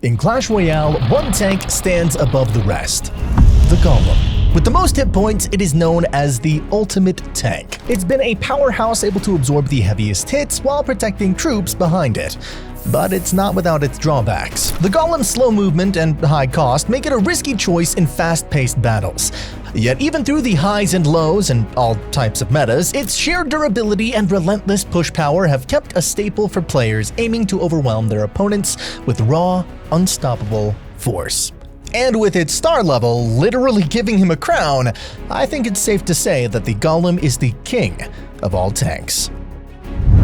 In Clash Royale, one tank stands above the rest: the Golem. With the most hit points, it is known as the ultimate tank. It's been a powerhouse able to absorb the heaviest hits while protecting troops behind it. But it's not without its drawbacks. The Golem's slow movement and high cost make it a risky choice in fast-paced battles. Yet even through the highs and lows and all types of metas, its sheer durability and relentless push power have kept a staple for players aiming to overwhelm their opponents with raw, unstoppable force. And with its star level literally giving him a crown, I think it's safe to say that the Golem is the king of all tanks.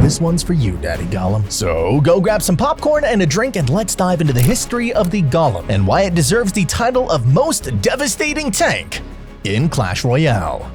This one's for you, Daddy Golem. So go grab some popcorn and a drink and let's dive into the history of the Golem and why it deserves the title of most devastating tank in Clash Royale.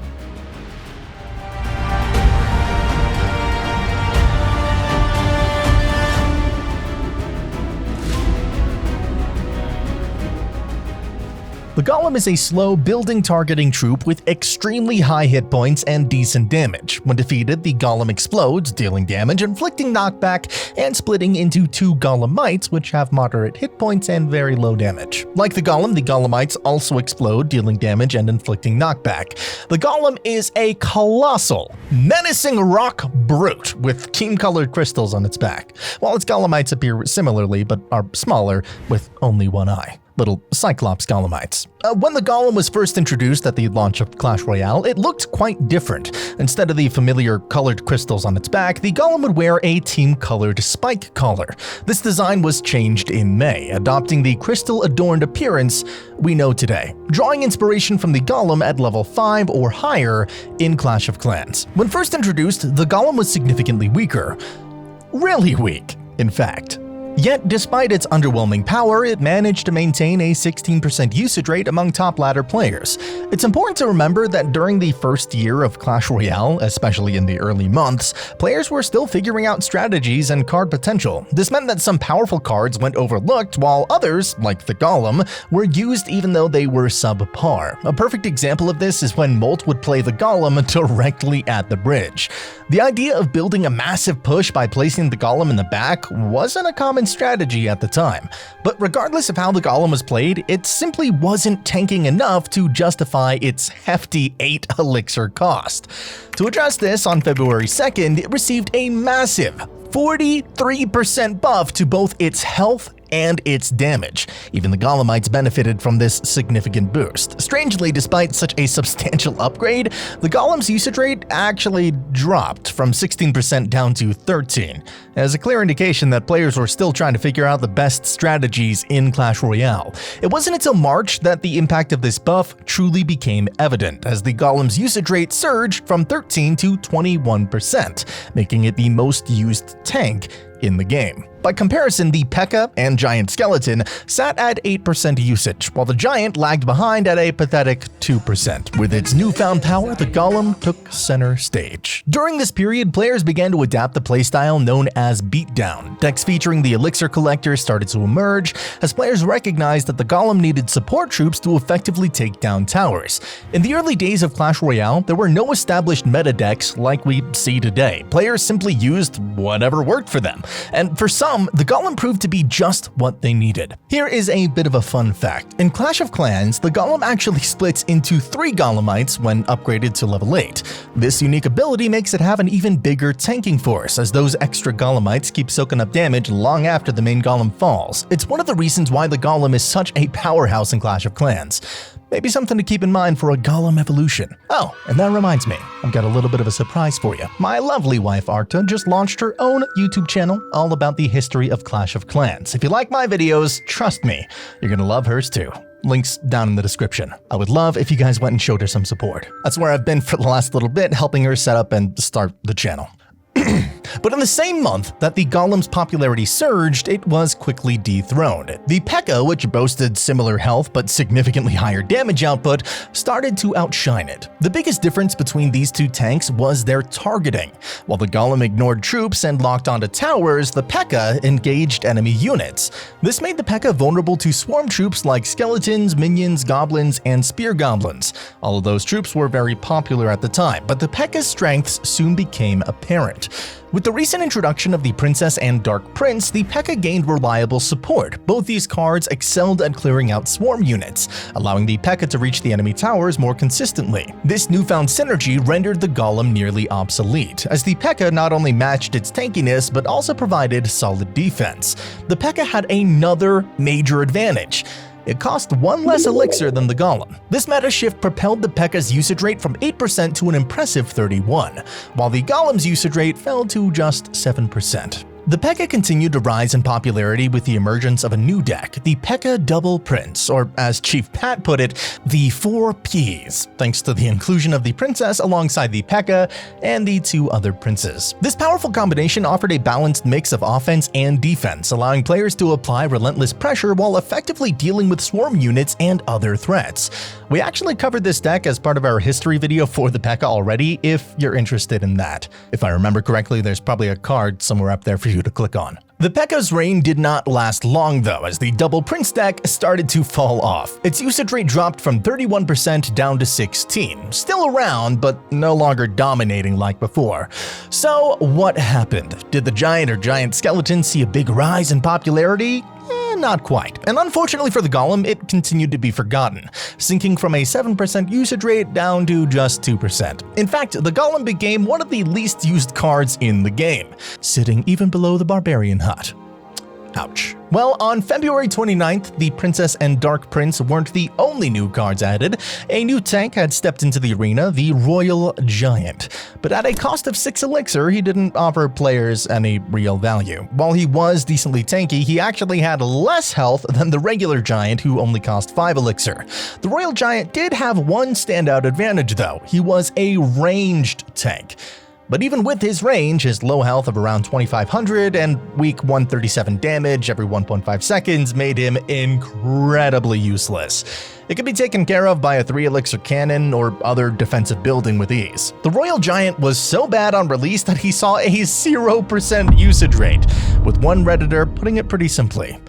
The Golem is a slow, building-targeting troop with extremely high hit points and decent damage. When defeated, the Golem explodes, dealing damage, inflicting knockback, and splitting into two Golemites, which have moderate hit points and very low damage. Like the Golemites also explode, dealing damage and inflicting knockback. The Golem is a colossal, menacing rock brute with team-colored crystals on its back, while its Golemites appear similarly but are smaller with only one eye. Little Cyclops Golemites. When the Golem was first introduced at the launch of Clash Royale, it looked quite different. Instead of the familiar colored crystals on its back, the Golem would wear a team-colored spike collar. This design was changed in May, adopting the crystal-adorned appearance we know today, drawing inspiration from the Golem at level 5 or higher in Clash of Clans. When first introduced, the Golem was significantly weaker. Really weak, in fact. Yet, despite its underwhelming power, it managed to maintain a 16% usage rate among top ladder players. It's important to remember that during the first year of Clash Royale, especially in the early months, players were still figuring out strategies and card potential. This meant that some powerful cards went overlooked, while others, like the Golem, were used even though they were subpar. A perfect example of this is when Molt would play the Golem directly at the bridge. The idea of building a massive push by placing the Golem in the back wasn't a common strategy at the time, but regardless of how the Golem was played, it simply wasn't tanking enough to justify its hefty 8 Elixir cost. To address this, on February 2nd, it received a massive 43% buff to both its health and its damage. Even the Golemites benefited from this significant boost. Strangely, despite such a substantial upgrade, the Golem's usage rate actually dropped from 16% down to 13%, as a clear indication that players were still trying to figure out the best strategies in Clash Royale. It wasn't until March that the impact of this buff truly became evident, as the Golem's usage rate surged from 13% to 21%, making it the most used tank in the game. By comparison, the P.E.K.K.A. and Giant Skeleton sat at 8% usage, while the Giant lagged behind at a pathetic 2%. With its newfound power, the Golem took center stage. During this period, players began to adapt the playstyle known as Beatdown. Decks featuring the Elixir collector started to emerge, as players recognized that the Golem needed support troops to effectively take down towers. In the early days of Clash Royale, there were no established meta decks like we see today. Players simply used whatever worked for them, and for some, the Golem proved to be just what they needed. Here is a bit of a fun fact. In Clash of Clans, the Golem actually splits into 3 Golemites when upgraded to level 8. This unique ability makes it have an even bigger tanking force, as those extra Golemites keep soaking up damage long after the main Golem falls. It's one of the reasons why the Golem is such a powerhouse in Clash of Clans. Maybe something to keep in mind for a Golem evolution. Oh, and that reminds me, I've got a little bit of a surprise for you. My lovely wife ARCTO just launched her own YouTube channel all about the history of Clash of Clans. If you like my videos, trust me, you're gonna love hers too. Links down in the description. I would love if you guys went and showed her some support. That's where I've been for the last little bit, helping her set up and start the channel. But in the same month that the Golem's popularity surged, it was quickly dethroned. The P.E.K.K.A., which boasted similar health but significantly higher damage output, started to outshine it. The biggest difference between these two tanks was their targeting. While the Golem ignored troops and locked onto towers, the P.E.K.K.A. engaged enemy units. This made the P.E.K.K.A. vulnerable to swarm troops like skeletons, minions, goblins, and spear goblins. All of those troops were very popular at the time, but the P.E.K.K.A.'s strengths soon became apparent. With the recent introduction of the Princess and Dark Prince, the P.E.K.K.A gained reliable support. Both these cards excelled at clearing out swarm units, allowing the P.E.K.K.A to reach the enemy towers more consistently. This newfound synergy rendered the Golem nearly obsolete, as the P.E.K.K.A not only matched its tankiness but also provided solid defense. The P.E.K.K.A had another major advantage. It cost one less elixir than the Golem. This meta shift propelled the P.E.K.K.A's usage rate from 8% to an impressive 31%, while the Golem's usage rate fell to just 7%. The P.E.K.K.A continued to rise in popularity with the emergence of a new deck, the P.E.K.K.A Double Prince, or as Chief Pat put it, the 4 Ps, thanks to the inclusion of the Princess alongside the P.E.K.K.A and the 2 other princes. This powerful combination offered a balanced mix of offense and defense, allowing players to apply relentless pressure while effectively dealing with swarm units and other threats. We actually covered this deck as part of our history video for the P.E.K.K.A already, if you're interested in that. If I remember correctly, there's probably a card somewhere up there for you to click on. The P.E.K.K.A's reign did not last long though, as the Double Prince deck started to fall off. Its usage rate dropped from 31% down to 16%, still around but no longer dominating like before. So what happened? Did the giant or giant skeleton see a big rise in popularity? Not quite. And unfortunately for the Golem, it continued to be forgotten, sinking from a 7% usage rate down to just 2%. In fact, the Golem became one of the least used cards in the game, sitting even below the Barbarian Hut. Ouch. Well, on February 29th, the Princess and Dark Prince weren't the only new cards added. A new tank had stepped into the arena, the Royal Giant. But at a cost of 6 elixir, he didn't offer players any real value. While he was decently tanky, he actually had less health than the regular Giant, who only cost 5 elixir. The Royal Giant did have one standout advantage though. He was a ranged tank. But even with his range, his low health of around 2500 and weak 137 damage every 1.5 seconds made him incredibly useless. It could be taken care of by a 3 elixir cannon or other defensive building with ease. The Royal Giant was so bad on release that he saw a 0% usage rate, with one Redditor putting it pretty simply: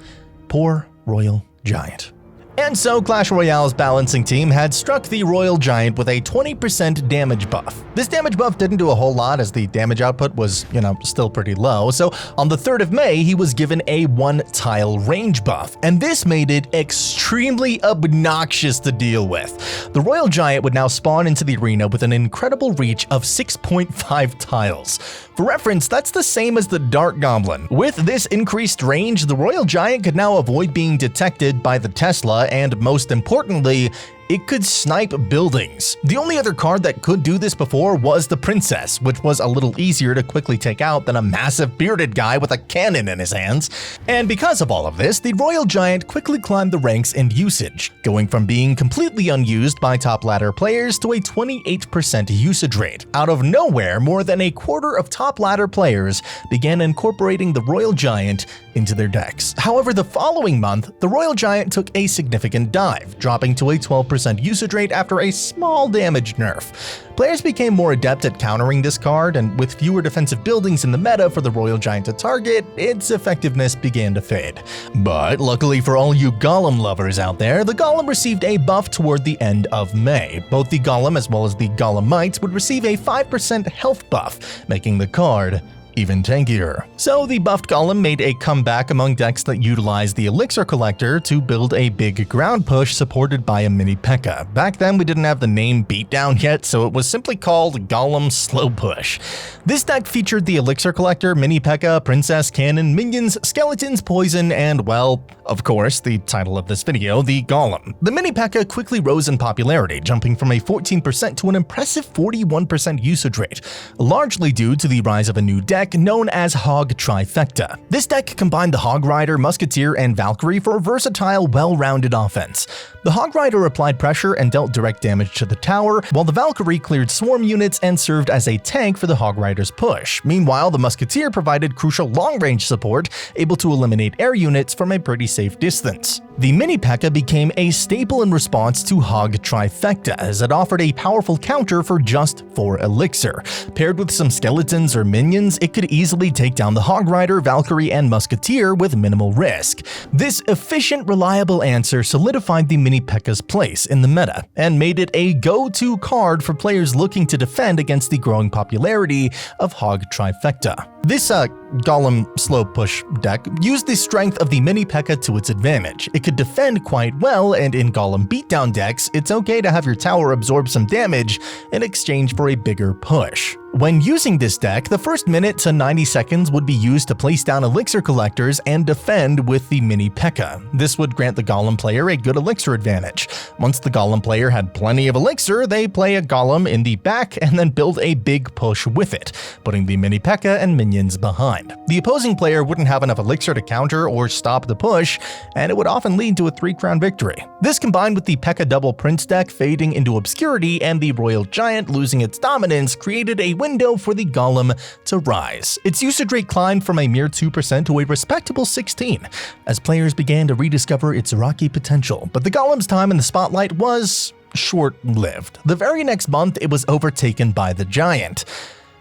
poor Royal Giant. And so Clash Royale's balancing team had struck the Royal Giant with a 20% damage buff. This damage buff didn't do a whole lot as the damage output was, still pretty low, so on the 3rd of May he was given a 1-tile range buff, and this made it extremely obnoxious to deal with. The Royal Giant would now spawn into the arena with an incredible reach of 6.5 tiles. For reference, that's the same as the Dark Goblin. With this increased range, the Royal Giant could now avoid being detected by the Tesla, and most importantly, it could snipe buildings. The only other card that could do this before was the Princess, which was a little easier to quickly take out than a massive bearded guy with a cannon in his hands. And because of all of this, the Royal Giant quickly climbed the ranks in usage, going from being completely unused by top ladder players to a 28% usage rate. Out of nowhere, more than a quarter of top ladder players began incorporating the Royal Giant into their decks. However, the following month, the Royal Giant took a significant dive, dropping to a 12% usage rate after a small damage nerf. Players became more adept at countering this card, and with fewer defensive buildings in the meta for the Royal Giant to target, its effectiveness began to fade. But luckily for all you Golem lovers out there, the Golem received a buff toward the end of May. Both the Golem as well as the Golemites would receive a 5% health buff, making the card even tankier. So the buffed Golem made a comeback among decks that utilized the Elixir Collector to build a big ground push supported by a mini P.E.K.K.A. Back then we didn't have the name Beatdown yet, so it was simply called Golem Slow Push. This deck featured the Elixir Collector, mini P.E.K.K.A, Princess, Cannon, Minions, Skeletons, Poison, and well, of course, the title of this video, the Golem. The mini P.E.K.K.A quickly rose in popularity, jumping from a 14% to an impressive 41% usage rate, largely due to the rise of a new deck known as Hog Trifecta. This deck combined the Hog Rider, Musketeer, and Valkyrie for a versatile, well-rounded offense. The Hog Rider applied pressure and dealt direct damage to the tower, while the Valkyrie cleared swarm units and served as a tank for the Hog Rider's push. Meanwhile, the Musketeer provided crucial long-range support, able to eliminate air units from a pretty safe distance. The mini P.E.K.K.A became a staple in response to Hog Trifecta, as it offered a powerful counter for just 4 elixir. Paired with some skeletons or minions, it could easily take down the Hog Rider, Valkyrie, and Musketeer with minimal risk. This efficient, reliable answer solidified the mini P.E.K.K.A's place in the meta, and made it a go-to card for players looking to defend against the growing popularity of Hog Trifecta. This Golem slow push deck used the strength of the mini P.E.K.K.A to its advantage. It could defend quite well, and in Golem Beatdown decks, it's okay to have your tower absorb some damage in exchange for a bigger push. When using this deck, the first minute to 90 seconds would be used to place down Elixir collectors and defend with the mini P.E.K.K.A. This would grant the Golem player a good Elixir advantage. Once the Golem player had plenty of Elixir, they play a Golem in the back and then build a big push with it, putting the mini P.E.K.K.A and minions behind. The opposing player wouldn't have enough Elixir to counter or stop the push, and it would often lead to a 3-crown victory. This combined with the P.E.K.K.A double Prince deck fading into obscurity and the Royal Giant losing its dominance created a window for the Golem to rise. Its usage rate climbed from a mere 2% to a respectable 16%, as players began to rediscover its rocky potential. But the Golem's time in the spotlight was short-lived. The very next month, it was overtaken by the Giant.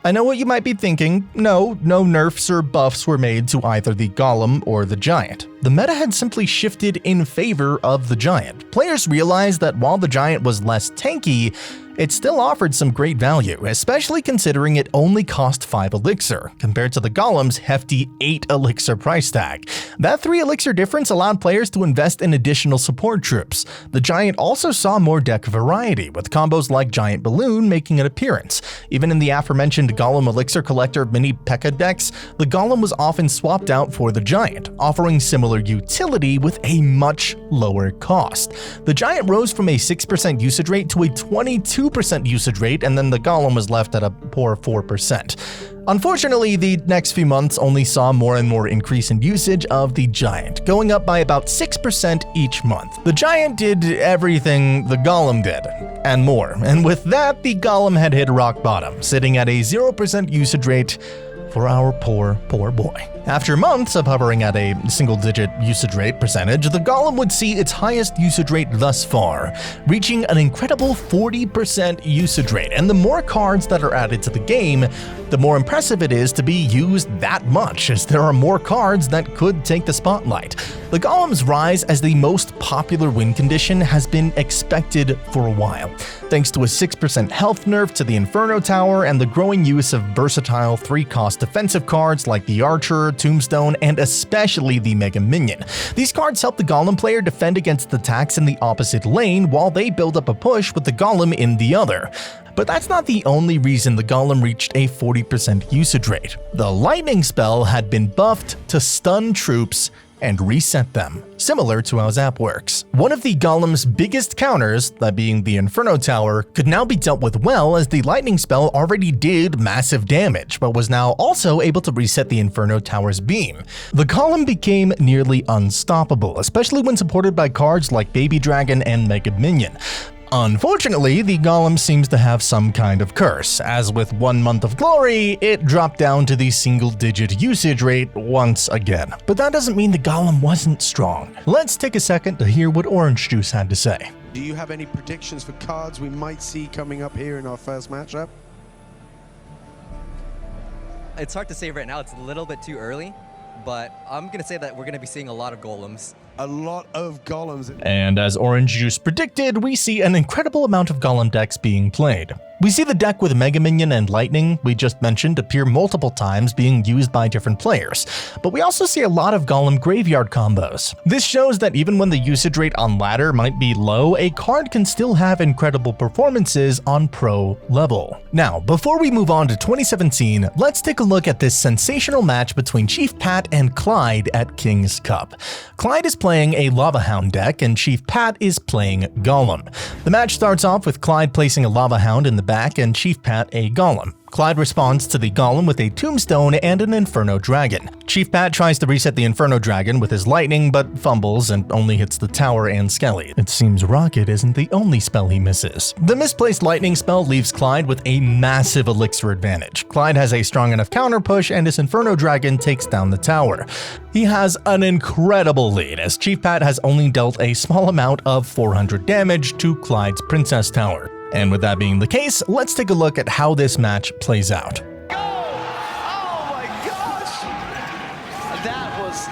I know what you might be thinking. No nerfs or buffs were made to either the Golem or the Giant. The meta had simply shifted in favor of the Giant. Players realized that while the Giant was less tanky, it still offered some great value, especially considering it only cost 5 Elixir, compared to the Golem's hefty 8 Elixir price tag. That 3 Elixir difference allowed players to invest in additional support troops. The Giant also saw more deck variety, with combos like Giant Balloon making an appearance. Even in the aforementioned Golem Elixir Collector mini P.E.K.K.A decks, the Golem was often swapped out for the Giant, offering similar utility with a much lower cost. The Giant rose from a 6% usage rate to a 22% usage rate, and then the Golem was left at a poor 4%. Unfortunately, the next few months only saw more and more increase in usage of the Giant, going up by about 6% each month. The Giant did everything the Golem did, and more, and with that, the Golem had hit rock bottom, sitting at a 0% usage rate for our poor boy. After months of hovering at a single-digit usage rate percentage, the Golem would see its highest usage rate thus far, reaching an incredible 40% usage rate. And the more cards that are added to the game, the more impressive it is to be used that much, as there are more cards that could take the spotlight. The Golem's rise as the most popular win condition has been expected for a while, thanks to a 6% health nerf to the Inferno Tower and the growing use of versatile 3-cost defensive cards like the Archer, Tombstone, and especially the Mega Minion. These cards help the Golem player defend against attacks in the opposite lane while they build up a push with the Golem in the other. But that's not the only reason the Golem reached a 40% usage rate. The Lightning spell had been buffed to stun troops and reset them, similar to how Zap works. One of the Golem's biggest counters, that being the Inferno Tower, could now be dealt with well, as the Lightning spell already did massive damage, but was now also able to reset the Inferno Tower's beam. The Golem became nearly unstoppable, especially when supported by cards like Baby Dragon and Mega Minion. Unfortunately, the Golem seems to have some kind of curse, as with 1 month of glory, it dropped down to the single-digit usage rate once again. But that doesn't mean the Golem wasn't strong. Let's take a second to hear what Orange Juice had to say. Do you have any predictions for cards we might see coming up here in our first matchup? It's hard to say right now, it's a little bit too early, but I'm going to say that we're going to be seeing a lot of Golems. A lot of Golems. And as Orange Juice predicted, we see an incredible amount of Golem decks being played. We see the deck with Mega Minion and Lightning we just mentioned appear multiple times being used by different players, but we also see a lot of Golem graveyard combos. This shows that even when the usage rate on ladder might be low, a card can still have incredible performances on pro level. Now, before we move on to 2017, let's take a look at this sensational match between Chief Pat and Clyde at King's Cup. Clyde is playing a Lava Hound deck and Chief Pat is playing Golem. The match starts off with Clyde placing a Lava Hound in the back and Chief Pat a Golem. Clyde responds to the Golem with a Tombstone and an Inferno Dragon. Chief Pat tries to reset the Inferno Dragon with his Lightning, but fumbles and only hits the tower and Skelly. It seems Rocket isn't the only spell he misses. The misplaced Lightning spell leaves Clyde with a massive Elixir advantage. Clyde has a strong enough counter push and his Inferno Dragon takes down the tower. He has an incredible lead, as Chief Pat has only dealt a small amount of 400 damage to Clyde's Princess Tower. And with that being the case, let's take a look at how this match plays out. Oh my gosh! That was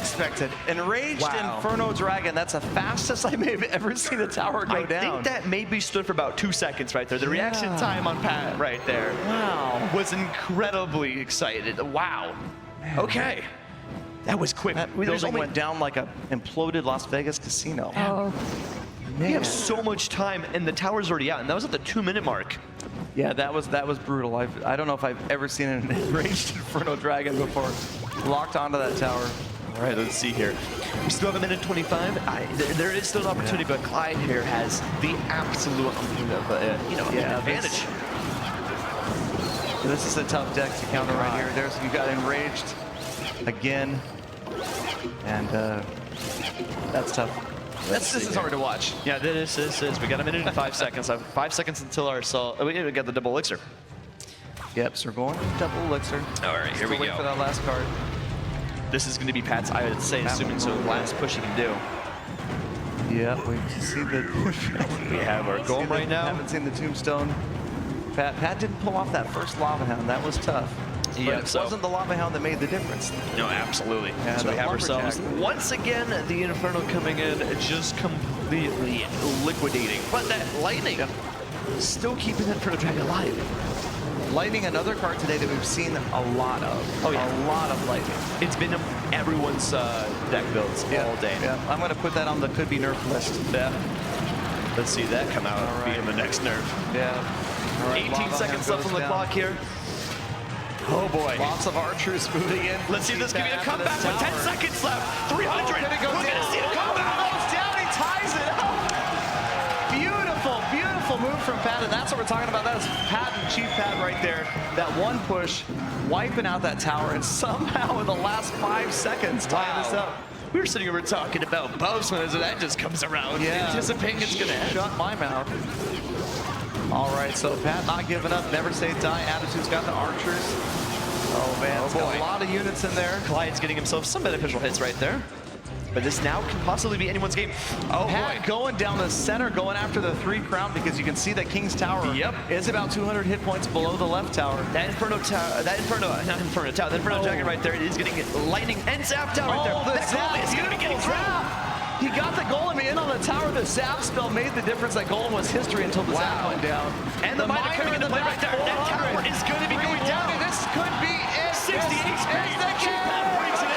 unexpected. Enraged Wow. Inferno Dragon. That's the fastest I may have ever seen a tower go I down. think that maybe stood for about 2 seconds right there. The reaction time on Pat right there. Wow. Was incredibly excited. Wow. Okay. That was quick. That There's building only, went down like a imploded Las Vegas casino. we have so much time, and the tower's already out, and that was at the 2-minute mark. Yeah, that was brutal. I don't know if I've ever seen an enraged Inferno Dragon before. Locked onto that tower. All right, let's see here. We still have 1:25. There is still an opportunity, but Clyde here has the absolute advantage. This is a tough deck to counter right here. You got enraged again, and that's tough. This is hard to watch. Yeah, this is. We got 1 minute and 5 seconds. 5 seconds until our assault. Oh, we got the double elixir. Yep, so we're going to double elixir. All right, here we wait go. for that last card. This is going to be Pat's, I would say, assuming so, last push he can do. Yep, we see the. We have our Golem right now. Haven't seen the tombstone. Pat didn't pull off that first Lava Hound. That was tough. But Yep, it wasn't the Lava Hound that made the difference. No, absolutely. Yeah, so we the have ourselves, lumberjack. once again, the Inferno coming in, just completely liquidating. But that lightning, still keeping Inferno Dragon alive. Lightning, another card today that we've seen a lot of. Oh, yeah. A lot of lightning. It's been everyone's deck builds all day. Yeah, I'm going to put that on the could be nerf list. Yeah. Let's see that come out All right. being the next nerf. Yeah. All right, 18 Lava seconds Hound left on the goes clock down. here. Oh boy. Lots of archers moving in. Let's see if this can be a After comeback this with 10 tower. seconds left. 300. Could it go We're down? going to see a comeback. Goes down, he ties it up. Beautiful, beautiful move from Pat, and that's what we're talking about. That is Pat and Chief Pat right there. That one push, wiping out that tower, and somehow in the last 5 seconds tying this up. We were sitting over talking about Bozeman as that just comes around, anticipating it's going to end. Shut my mouth. All right, so Pat not giving up, never say die. Attitude's got the archers. Oh man, it's got a lot of units in there. Clyde's getting himself some beneficial hits right there. But this now can possibly be anyone's game. Oh Pat boy. going down the center, going after the 3 crown, because you can see that King's Tower is about 200 hit points below the left tower. That Inferno Tower, the Inferno Dragon right there, it is getting lightning and zap down right there. Oh, the That zap, Golem is going to be getting beautiful through. zap. He got the Golem in on the tower. The zap spell made the difference. That Golem was history until the zap went down. And the miner coming into play right there. That tower is going to be going down. This could be it. 68 speed. the Chief Pat breaks it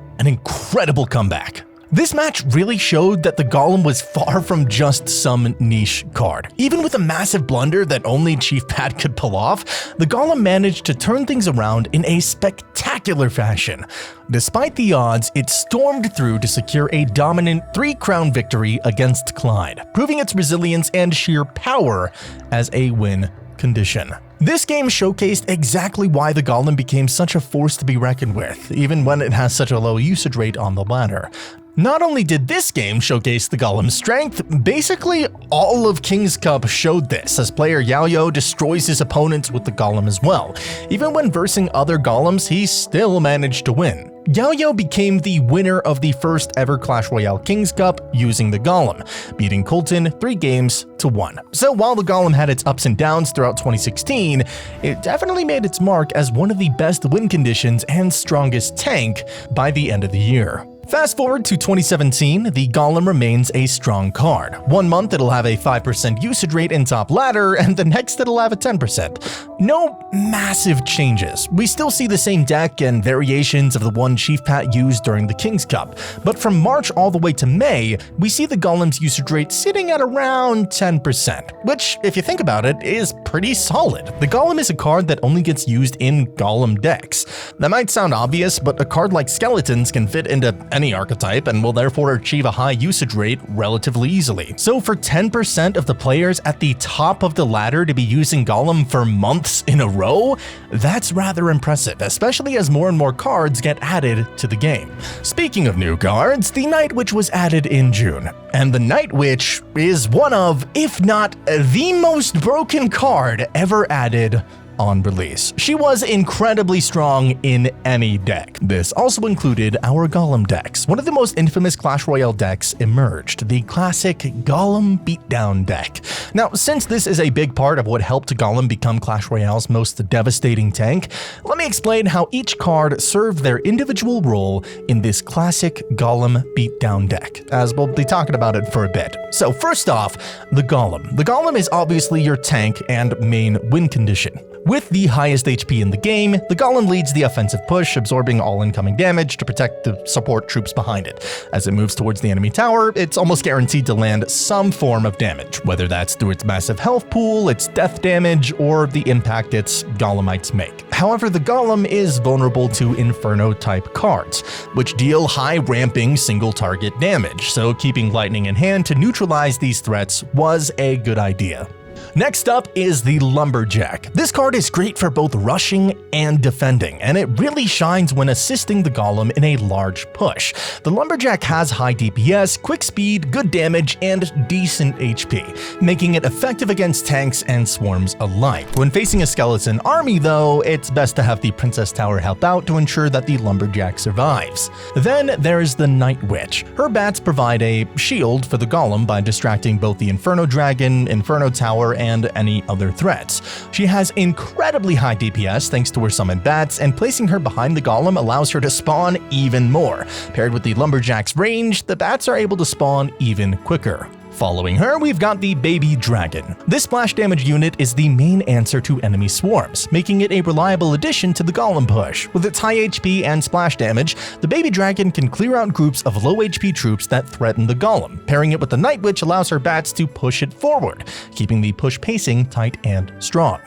in. An incredible comeback. This match really showed that the Golem was far from just some niche card. Even with a massive blunder that only Chief Pat could pull off, the Golem managed to turn things around in a spectacular fashion. Despite the odds, it stormed through to secure a dominant 3-crown victory against Clyde, proving its resilience and sheer power as a win condition. This game showcased exactly why the Golem became such a force to be reckoned with, even when it has such a low usage rate on the ladder. Not only did this game showcase the Golem's strength, basically all of King's Cup showed this, as player Yaoyo destroys his opponents with the Golem as well. Even when versing other Golems, he still managed to win. Yaoyo became the winner of the first ever Clash Royale King's Cup using the Golem, beating Colton 3 games to 1. So while the Golem had its ups and downs throughout 2016, it definitely made its mark as one of the best win conditions and strongest tank by the end of the year. Fast forward to 2017, the Golem remains a strong card. 1 month it'll have a 5% usage rate in top ladder, and the next it'll have a 10%. No massive changes. We still see the same deck and variations of the one Chief Pat used during the King's Cup, but from March all the way to May, we see the Golem's usage rate sitting at around 10%, which, if you think about it, is pretty solid. The Golem is a card that only gets used in Golem decks. That might sound obvious, but a card like Skeletons can fit into any archetype and will therefore achieve a high usage rate relatively easily. So for 10% of the players at the top of the ladder to be using Golem for months in a row, that's rather impressive, especially as more and more cards get added to the game. Speaking of new cards, the Night Witch was added in June, and the Night Witch is one of, if not the most broken card ever added on release. She was incredibly strong in any deck. This also included our Golem decks. One of the most infamous Clash Royale decks emerged, the classic Golem Beatdown deck. Now, since this is a big part of what helped Golem become Clash Royale's most devastating tank, let me explain how each card served their individual role in this classic Golem Beatdown deck, as we'll be talking about it for a bit. So first off, the Golem. The Golem is obviously your tank and main win condition. With the highest HP in the game, the Golem leads the offensive push, absorbing all incoming damage to protect the support troops behind it. As it moves towards the enemy tower, it's almost guaranteed to land some form of damage, whether that's through its massive health pool, its death damage, or the impact its Golemites make. However, the Golem is vulnerable to Inferno-type cards, which deal high-ramping single-target damage, so keeping Lightning in hand to neutralize these threats was a good idea. Next up is the Lumberjack. This card is great for both rushing and defending, and it really shines when assisting the Golem in a large push. The Lumberjack has high DPS, quick speed, good damage, and decent HP, making it effective against tanks and swarms alike. When facing a skeleton army though, it's best to have the Princess Tower help out to ensure that the Lumberjack survives. Then there's the Night Witch. Her bats provide a shield for the Golem by distracting both the Inferno Dragon, Inferno Tower, and any other threats. She has incredibly high DPS thanks to her summoned bats, and placing her behind the Golem allows her to spawn even more. Paired with the Lumberjack's range, the bats are able to spawn even quicker. Following her, we've got the Baby Dragon. This splash damage unit is the main answer to enemy swarms, making it a reliable addition to the Golem push. With its high HP and splash damage, the Baby Dragon can clear out groups of low HP troops that threaten the Golem. Pairing it with the Night Witch allows her bats to push it forward, keeping the push pacing tight and strong.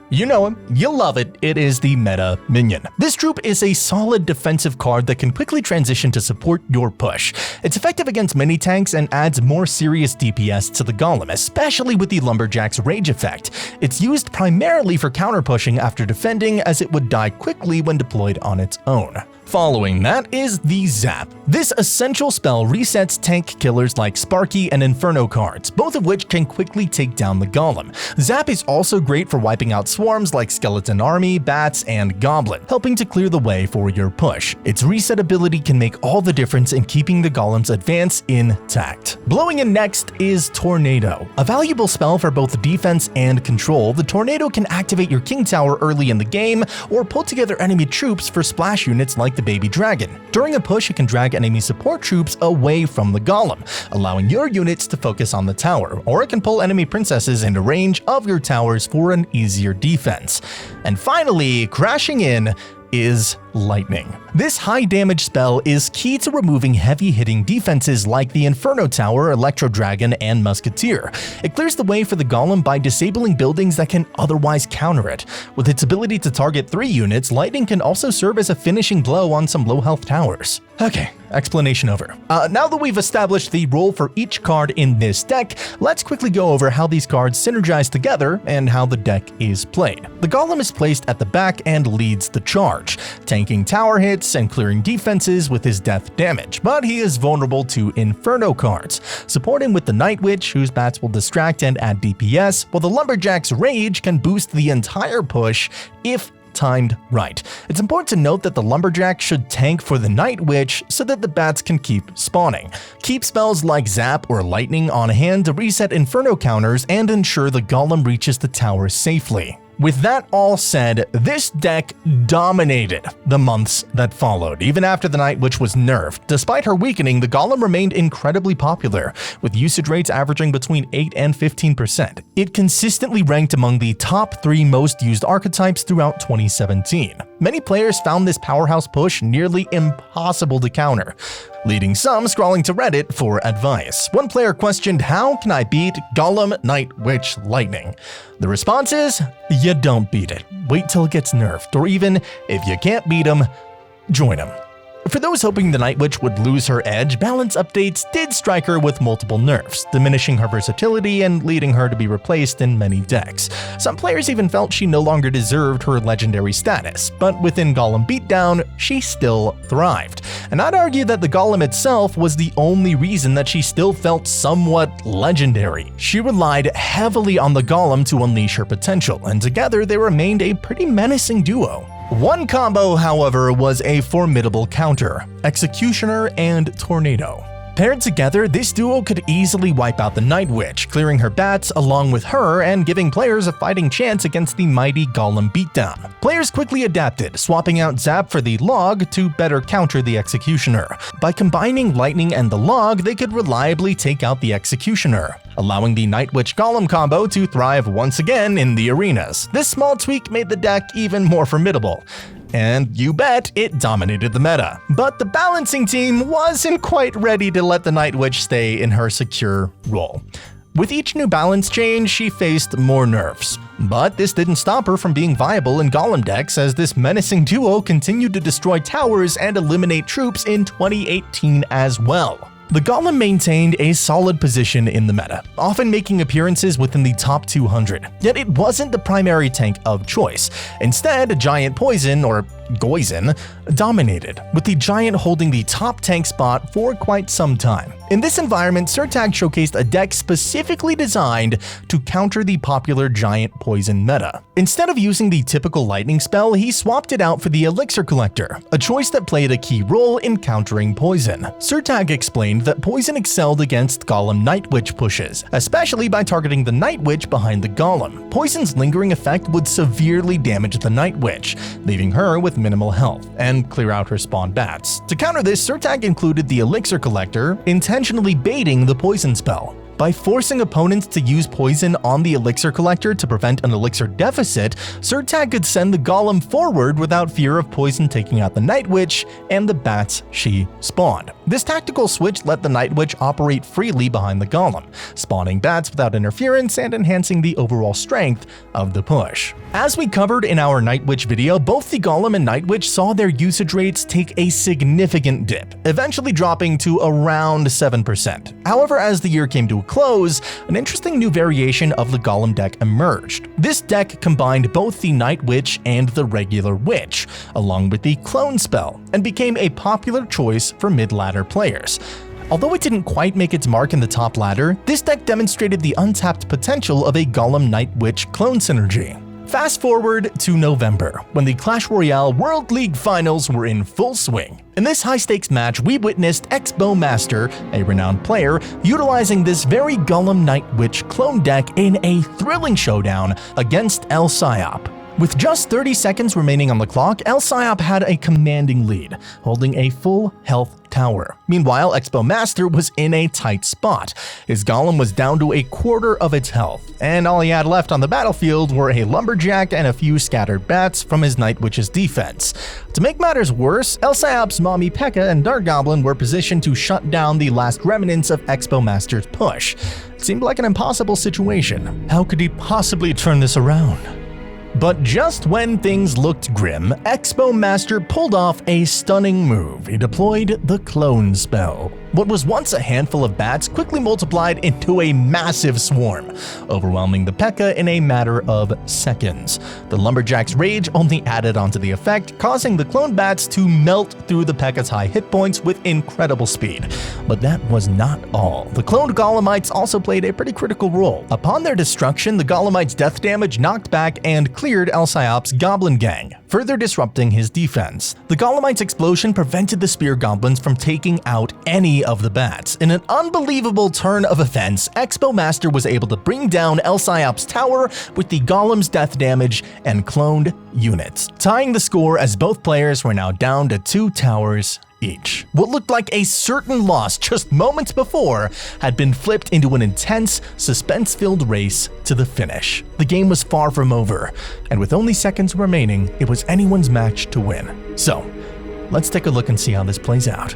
You know him, you'll love it, it is the Meta Minion. This troop is a solid defensive card that can quickly transition to support your push. It's effective against many tanks and adds more serious DPS to the Golem, especially with the Lumberjack's rage effect. It's used primarily for counter-pushing after defending, as it would die quickly when deployed on its own. Following that is the Zap. This essential spell resets tank killers like Sparky and Inferno cards, both of which can quickly take down the Golem. Zap is also great for wiping out swarms like Skeleton Army, Bats, and Goblin, helping to clear the way for your push. Its reset ability can make all the difference in keeping the Golem's advance intact. Blowing in next is Tornado. A valuable spell for both defense and control, the Tornado can activate your King Tower early in the game, or pull together enemy troops for splash units like the Baby Dragon. During a push, it can drag enemy support troops away from the Golem, allowing your units to focus on the tower, or it can pull enemy princesses into range of your towers for an easier defense. And finally, crashing in is Lightning. This high damage spell is key to removing heavy-hitting defenses like the Inferno Tower, Electro Dragon, and Musketeer. It clears the way for the Golem by disabling buildings that can otherwise counter it. With its ability to target 3 units, Lightning can also serve as a finishing blow on some low-health towers. Okay, explanation over. Now that we've established the role for each card in this deck, let's quickly go over how these cards synergize together and how the deck is played. The Golem is placed at the back and leads the charge, tanking tower hits and clearing defenses with his death damage, but he is vulnerable to Inferno cards. Support him with the Night Witch, whose bats will distract and add DPS, while the Lumberjack's Rage can boost the entire push if timed right. It's important to note that the Lumberjack should tank for the Night Witch so that the bats can keep spawning. Keep spells like Zap or Lightning on hand to reset Inferno counters and ensure the Golem reaches the tower safely. With that all said, this deck dominated the months that followed. Even after the Night Witch was nerfed, despite her weakening, the Golem remained incredibly popular, with usage rates averaging between 8 and 15%. It consistently ranked among the top 3 most used archetypes throughout 2017. Many players found this powerhouse push nearly impossible to counter, leading some scrolling to Reddit for advice. One player questioned, "How can I beat Golem, Night Witch, Lightning?" The response is, you don't beat it. Wait till it gets nerfed, or even, if you can't beat him, join him. For those hoping the Night Witch would lose her edge, balance updates did strike her with multiple nerfs, diminishing her versatility and leading her to be replaced in many decks. Some players even felt she no longer deserved her legendary status, but within Golem Beatdown, she still thrived. and I'd argue that the Golem itself was the only reason that she still felt somewhat legendary. She relied heavily on the Golem to unleash her potential, and together they remained a pretty menacing duo. One combo, however, was a formidable counter: Executioner and Tornado. Paired together, this duo could easily wipe out the Night Witch, clearing her bats along with her and giving players a fighting chance against the mighty Golem Beatdown. Players quickly adapted, swapping out Zap for the Log to better counter the Executioner. By combining Lightning and the Log, they could reliably take out the Executioner, allowing the Night Witch Golem combo to thrive once again in the arenas. This small tweak made the deck even more formidable. And you bet it dominated the meta. But the balancing team wasn't quite ready to let the Night Witch stay in her secure role. With each new balance change, she faced more nerfs. But this didn't stop her from being viable in Golem decks, as this menacing duo continued to destroy towers and eliminate troops in 2018 as well. The Golem maintained a solid position in the meta, often making appearances within the top 200. Yet it wasn't the primary tank of choice. Instead, Giant Poison, or Goizen, dominated, with the Giant holding the top tank spot for quite some time. In this environment, Surtag showcased a deck specifically designed to counter the popular Giant Poison meta. Instead of using the typical lightning spell, he swapped it out for the Elixir Collector, a choice that played a key role in countering Poison. Surtag explained that Poison excelled against Golem Night Witch pushes, especially by targeting the Night Witch behind the Golem. Poison's lingering effect would severely damage the Night Witch, leaving her with minimal health, and clear out her spawn bats. To counter this, Surtag included the Elixir Collector, intentionally baiting the Poison spell. By forcing opponents to use Poison on the Elixir Collector to prevent an Elixir deficit, Surtag could send the Golem forward without fear of Poison taking out the Night Witch and the bats she spawned. This tactical switch let the Night Witch operate freely behind the Golem, spawning bats without interference and enhancing the overall strength of the push. As we covered in our Night Witch video, both the Golem and Night Witch saw their usage rates take a significant dip, eventually dropping to around 7%. However, as the year came to a close, an interesting new variation of the Golem deck emerged. This deck combined both the Night Witch and the regular Witch, along with the Clone spell, and became a popular choice for mid-ladder players. Although it didn't quite make its mark in the top ladder, this deck demonstrated the untapped potential of a Golem Night Witch clone synergy. Fast forward to November, when the Clash Royale World League Finals were in full swing. In this high-stakes match, we witnessed Expo Master, a renowned player, utilizing this very Golem Night Witch clone deck in a thrilling showdown against El Psyop. With just 30 seconds remaining on the clock, El Psyop had a commanding lead, holding a full health tower. Meanwhile, Expo Master was in a tight spot. His Golem was down to a quarter of its health, and all he had left on the battlefield were a Lumberjack and a few scattered bats from his Night Witch's defense. To make matters worse, El Psyop's Mommy P.E.K.K.A. and Dark Goblin were positioned to shut down the last remnants of Expo Master's push. It seemed like an impossible situation. How could he possibly turn this around? But just when things looked grim, Expo Master pulled off a stunning move. He deployed the Clone spell. What was once a handful of bats quickly multiplied into a massive swarm, overwhelming the P.E.K.K.A. in a matter of seconds. The Lumberjack's rage only added onto the effect, causing the clone bats to melt through the P.E.K.K.A.'s high hit points with incredible speed. But that was not all. The cloned Golemites also played a pretty critical role. Upon their destruction, the Golemites' death damage knocked back and cleared El Psyop's Goblin Gang, further disrupting his defense. The Golemites' explosion prevented the Spear Goblins from taking out any of the bats. In an unbelievable turn of events, Expo Master was able to bring down El Psyop's tower with the Golem's death damage and cloned units, tying the score as both players were now down to 2 towers each. What looked like a certain loss just moments before had been flipped into an intense, suspense-filled race to the finish. The game was far from over, and with only seconds remaining, it was anyone's match to win. So, let's take a look and see how this plays out.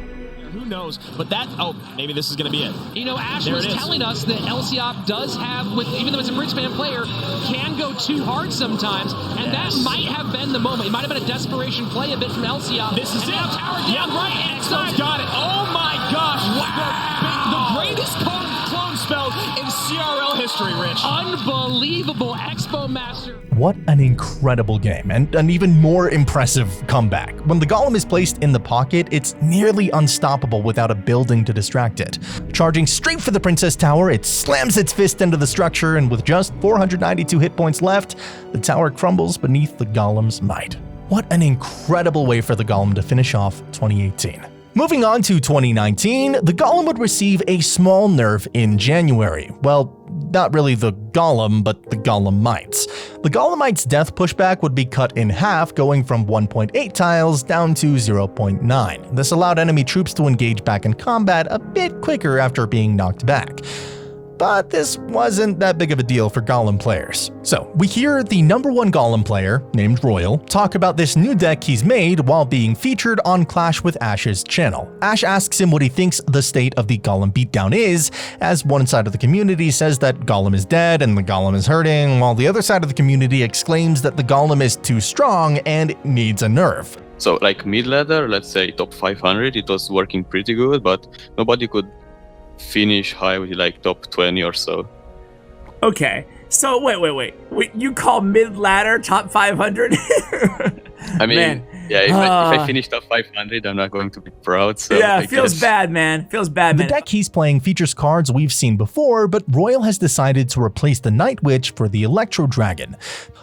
Who knows? But that, oh, maybe this is going to be it. You know, Ash was telling us that El Psyop does have, even though it's a Bridgespan player, can go too hard sometimes, and that might have been the moment. It might have been a desperation play a bit from El Psyop. This is it. Now tower down right inside. Got it. Oh my gosh. Wow. The greatest clone spell in CRL history, Rich. Unbelievable. Expo Master. What an incredible game, and an even more impressive comeback. When the Golem is placed in the pocket, it's nearly unstoppable without a building to distract it. Charging straight for the Princess Tower, it slams its fist into the structure, and with just 492 hit points left, the tower crumbles beneath the Golem's might. What an incredible way for the Golem to finish off 2018. Moving on to 2019, the Golem would receive a small nerf in January. Well, not really the Golem, but the Golemites. The Golemite's death pushback would be cut in half, going from 1.8 tiles down to 0.9. This allowed enemy troops to engage back in combat a bit quicker after being knocked back. But this wasn't that big of a deal for Golem players. So, we hear the #1 Golem player, named Royal, talk about this new deck he's made while being featured on Clash with Ash's channel. Ash asks him what he thinks the state of the Golem beatdown is, as one side of the community says that Golem is dead and the Golem is hurting, while the other side of the community exclaims that the Golem is too strong and needs a nerf. So like mid-ladder, let's say top 500, it was working pretty good, but nobody could finish high with like top 20 or so. Okay, so wait. You call mid-ladder top 500? I mean, man. Yeah, if I finish top 500, I'm not going to be proud. So yeah, I feels guess. bad, man. Feels bad, man. The deck he's playing features cards we've seen before, but Royal has decided to replace the Night Witch for the Electro Dragon.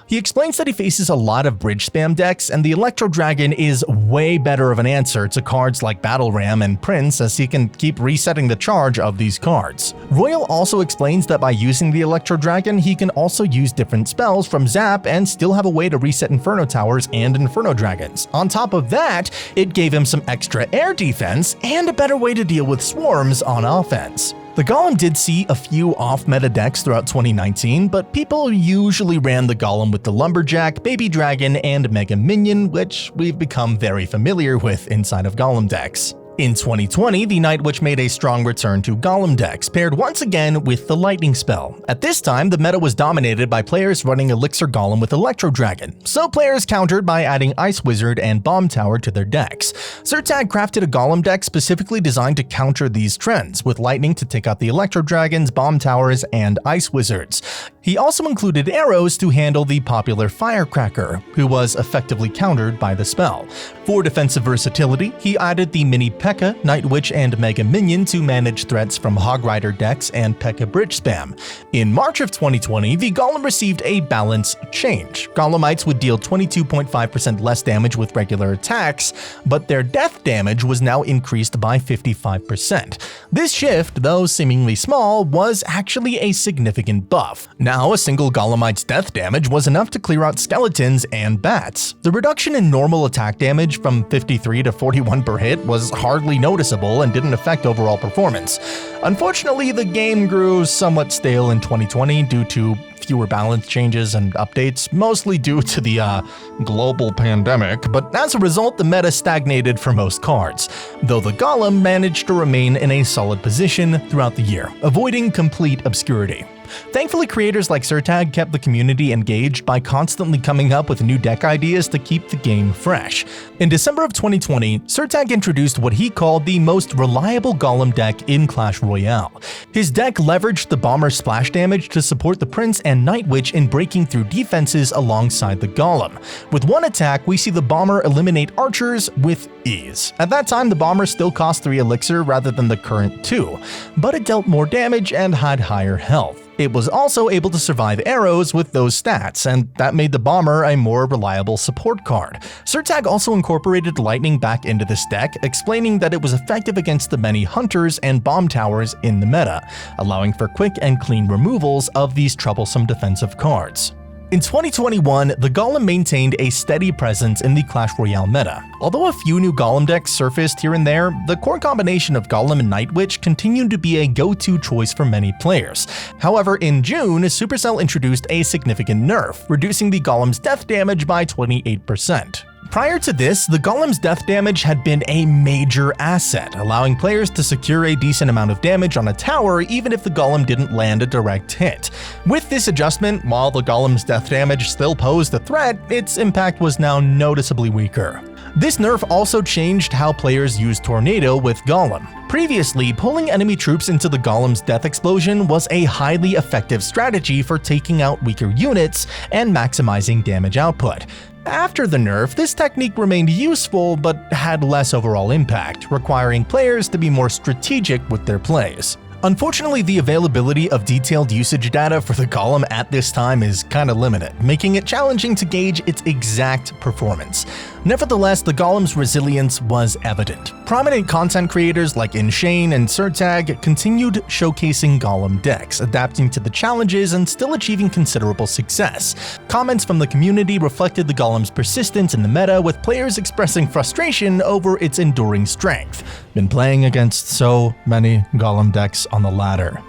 He explains that he faces a lot of bridge spam decks, and the Electro Dragon is way better of an answer to cards like Battle Ram and Prince, as he can keep resetting the charge of these cards. Royal also explains that by using the Electro Dragon, he can also use different spells from Zap and still have a way to reset Inferno Towers and Inferno Dragons. On top of that, it gave him some extra air defense and a better way to deal with swarms on offense. The Golem did see a few off-meta decks throughout 2019, but people usually ran the Golem with the Lumberjack, Baby Dragon, and Mega Minion, which we've become very familiar with inside of Golem decks. In 2020, the Night Witch made a strong return to Golem decks, paired once again with the Lightning spell. At this time, the meta was dominated by players running Elixir Golem with Electro Dragon, so players countered by adding Ice Wizard and Bomb Tower to their decks. Zertag crafted a Golem deck specifically designed to counter these trends, with Lightning to take out the Electro Dragons, Bomb Towers, and Ice Wizards. He also included arrows to handle the popular Firecracker, who was effectively countered by the spell. For defensive versatility, he added the mini P.E.K.K.A, Night Witch, and Mega Minion to manage threats from Hog Rider decks and P.E.K.K.A bridge spam. In March of 2020, the Golem received a balance change. Golemites would deal 22.5% less damage with regular attacks, but their death damage was now increased by 55%. This shift, though seemingly small, was actually a significant buff. Now, a single Golemite's death damage was enough to clear out skeletons and bats. The reduction in normal attack damage from 53 to 41 per hit was hardly noticeable and didn't affect overall performance. Unfortunately, the game grew somewhat stale in 2020 due to fewer balance changes and updates, mostly due to the global pandemic, but as a result, the meta stagnated for most cards, though the Golem managed to remain in a solid position throughout the year, avoiding complete obscurity. Thankfully, creators like Zertag kept the community engaged by constantly coming up with new deck ideas to keep the game fresh. In December of 2020, Zertag introduced what he called the most reliable Golem deck in Clash Royale. His deck leveraged the Bomber's splash damage to support the Prince and Night Witch in breaking through defenses alongside the Golem. With one attack, we see the Bomber eliminate archers with ease. At that time, the Bomber still cost 3 Elixir rather than the current 2, but it dealt more damage and had higher health. It was also able to survive arrows with those stats, and that made the Bomber a more reliable support card. Zertag also incorporated Lightning back into this deck, explaining that it was effective against the many Hunters and Bomb Towers in the meta, allowing for quick and clean removals of these troublesome defensive cards. In 2021, the Golem maintained a steady presence in the Clash Royale meta. Although a few new Golem decks surfaced here and there, the core combination of Golem and Night Witch continued to be a go-to choice for many players. However, in June, Supercell introduced a significant nerf, reducing the Golem's death damage by 28%. Prior to this, the Golem's death damage had been a major asset, allowing players to secure a decent amount of damage on a tower even if the Golem didn't land a direct hit. With this adjustment, while the Golem's death damage still posed a threat, its impact was now noticeably weaker. This nerf also changed how players use Tornado with Golem. Previously, pulling enemy troops into the Golem's death explosion was a highly effective strategy for taking out weaker units and maximizing damage output. After the nerf, this technique remained useful but had less overall impact, requiring players to be more strategic with their plays. Unfortunately, the availability of detailed usage data for the Golem at this time is kinda limited, making it challenging to gauge its exact performance. Nevertheless, the Golem's resilience was evident. Prominent content creators like Inshane and Surtag continued showcasing Golem decks, adapting to the challenges and still achieving considerable success. Comments from the community reflected the Golem's persistence in the meta, with players expressing frustration over its enduring strength. Been playing against so many Golem decks on the ladder.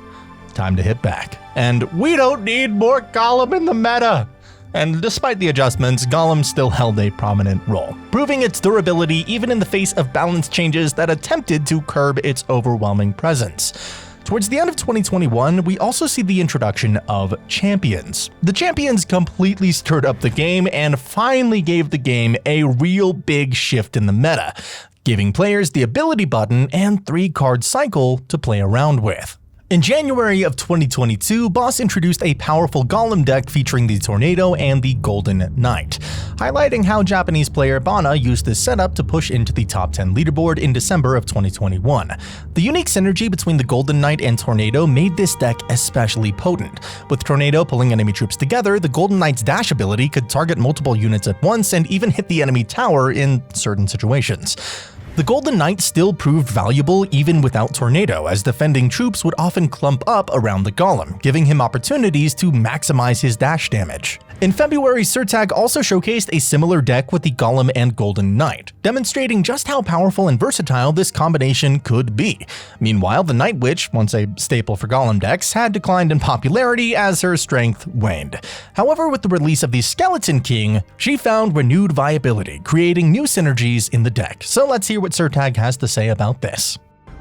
Time to hit back. And we don't need more Golem in the meta! And despite the adjustments, Golem still held a prominent role, proving its durability even in the face of balance changes that attempted to curb its overwhelming presence. Towards the end of 2021, we also see the introduction of champions. The champions completely stirred up the game and finally gave the game a real big shift in the meta, giving players the ability button and 3-card cycle to play around with. In January of 2022, Boss introduced a powerful Golem deck featuring the Tornado and the Golden Knight, highlighting how Japanese player Bana used this setup to push into the top 10 leaderboard in December of 2021. The unique synergy between the Golden Knight and Tornado made this deck especially potent. With Tornado pulling enemy troops together, the Golden Knight's dash ability could target multiple units at once and even hit the enemy tower in certain situations. The Golden Knight still proved valuable even without Tornado, as defending troops would often clump up around the Golem, giving him opportunities to maximize his dash damage. In February, Surtag also showcased a similar deck with the Golem and Golden Knight, demonstrating just how powerful and versatile this combination could be. Meanwhile, the Night Witch, once a staple for Golem decks, had declined in popularity as her strength waned. However, with the release of the Skeleton King, she found renewed viability, creating new synergies in the deck. So let's hear what Surtag has to say about this.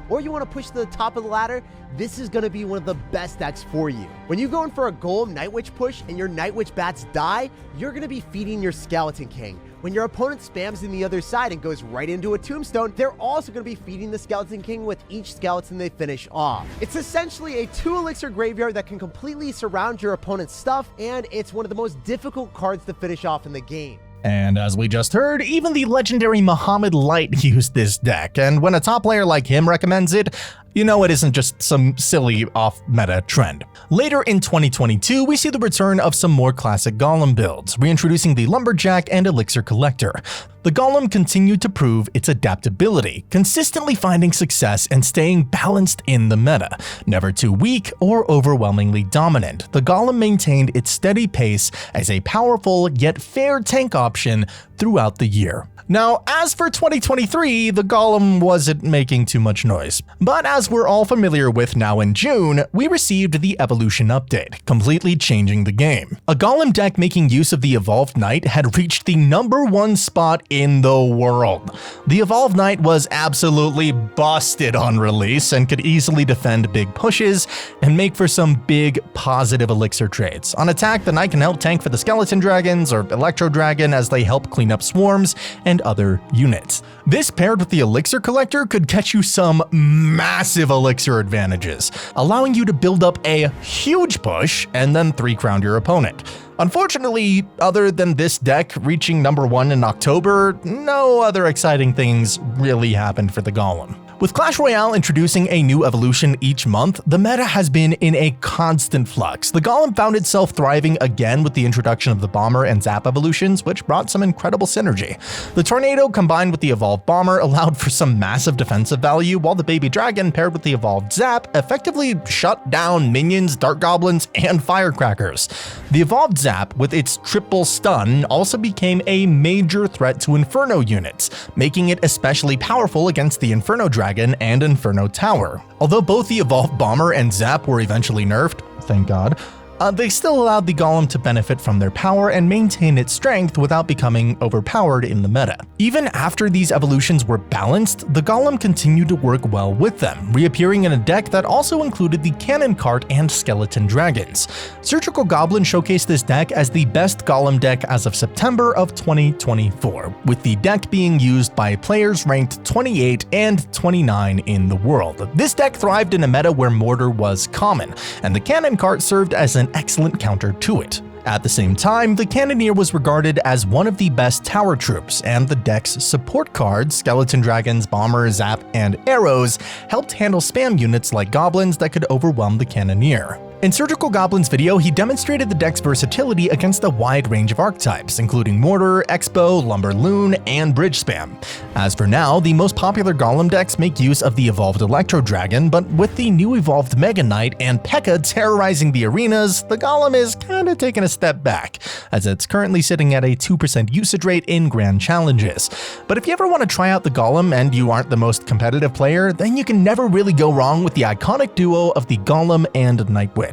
Or you want to push to the top of the ladder, this is going to be one of the best decks for you. When you're going for a Golem Night Witch push and your Night Witch bats die, you're going to be feeding your Skeleton King. When your opponent spams in the other side and goes right into a Tombstone, they're also going to be feeding the Skeleton King with each skeleton they finish off. It's essentially a 2 elixir graveyard that can completely surround your opponent's stuff, and it's one of the most difficult cards to finish off in the game. And as we just heard, even the legendary Muhammad Light used this deck, and when a top player like him recommends it, you know it isn't just some silly off-meta trend. Later in 2022, we see the return of some more classic Golem builds, reintroducing the Lumberjack and Elixir Collector. The Golem continued to prove its adaptability, consistently finding success and staying balanced in the meta. Never too weak or overwhelmingly dominant, the Golem maintained its steady pace as a powerful yet fair tank option throughout the year. Now, as for 2023, the Golem wasn't making too much noise. But as we're all familiar with now in June, we received the Evolution update, completely changing the game. A Golem deck making use of the Evolved Knight had reached the #1 spot in the world. The Evolved Knight was absolutely busted on release and could easily defend big pushes and make for some big positive elixir trades. On attack, the Knight can help tank for the Skeleton Dragons or Electro Dragon as they help clean up swarms and other units. This paired with the Elixir Collector could get you some massive elixir advantages, allowing you to build up a huge push and then 3-crown your opponent. Unfortunately, other than this deck reaching #1 in October, no other exciting things really happened for the Golem. With Clash Royale introducing a new evolution each month, the meta has been in a constant flux. The Golem found itself thriving again with the introduction of the Bomber and Zap evolutions, which brought some incredible synergy. The Tornado combined with the Evolved Bomber allowed for some massive defensive value, while the Baby Dragon paired with the Evolved Zap effectively shut down minions, Dark Goblins, and Firecrackers. The Evolved Zap, with its triple stun, also became a major threat to Inferno units, making it especially powerful against the Inferno Dragon and Inferno Tower. Although both the Evolved Bomber and Zap were eventually nerfed, thank God, they still allowed the Golem to benefit from their power and maintain its strength without becoming overpowered in the meta. Even after these evolutions were balanced, the Golem continued to work well with them, reappearing in a deck that also included the Cannon Cart and Skeleton Dragons. Surgical Goblin showcased this deck as the best Golem deck as of September of 2024, with the deck being used by players ranked 28 and 29 in the world. This deck thrived in a meta where Mortar was common, and the Cannon Cart served as an excellent counter to it. At the same time, the Cannoneer was regarded as one of the best tower troops, and the deck's support cards, Skeleton Dragons, Bomber, Zap, and Arrows, helped handle spam units like Goblins that could overwhelm the Cannoneer. In Surgical Goblin's video, he demonstrated the deck's versatility against a wide range of archetypes, including Mortar, Expo, Lumberloon, and Bridge Spam. As for now, the most popular Golem decks make use of the evolved Electro Dragon, but with the new evolved Mega Knight and P.E.K.K.A. terrorizing the arenas, the Golem is kinda taking a step back, as it's currently sitting at a 2% usage rate in Grand Challenges. But if you ever want to try out the Golem and you aren't the most competitive player, then you can never really go wrong with the iconic duo of the Golem and Nightwitch.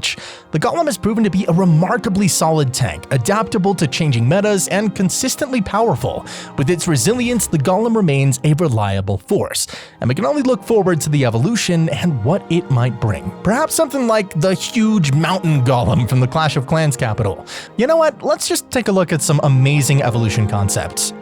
The Golem has proven to be a remarkably solid tank, adaptable to changing metas, and consistently powerful. With its resilience, the Golem remains a reliable force, and we can only look forward to the evolution and what it might bring. Perhaps something like the huge mountain Golem from the Clash of Clans capital. You know what? Let's just take a look at some amazing evolution concepts.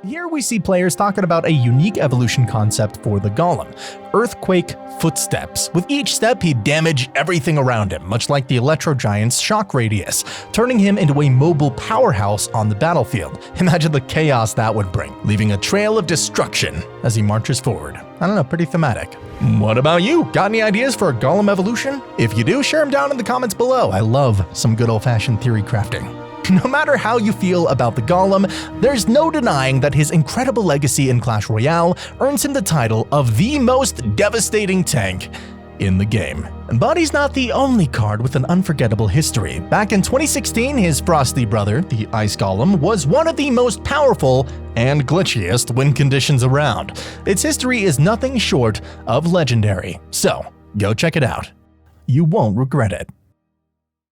Here we see players talking about a unique evolution concept for the Golem, Earthquake Footsteps. With each step, he'd damage everything around him, much like the Electro Giant's Shock Radius, turning him into a mobile powerhouse on the battlefield. Imagine the chaos that would bring, leaving a trail of destruction as he marches forward. I don't know, pretty thematic. What about you? Got any ideas for a Golem evolution? If you do, share them down in the comments below. I love some good old-fashioned theory crafting. No matter how you feel about the Golem, there's no denying that his incredible legacy in Clash Royale earns him the title of the most devastating tank in the game. But he's not the only card with an unforgettable history. Back in 2016, his frosty brother, the Ice Golem, was one of the most powerful and glitchiest win conditions around. Its history is nothing short of legendary, so go check it out. You won't regret it.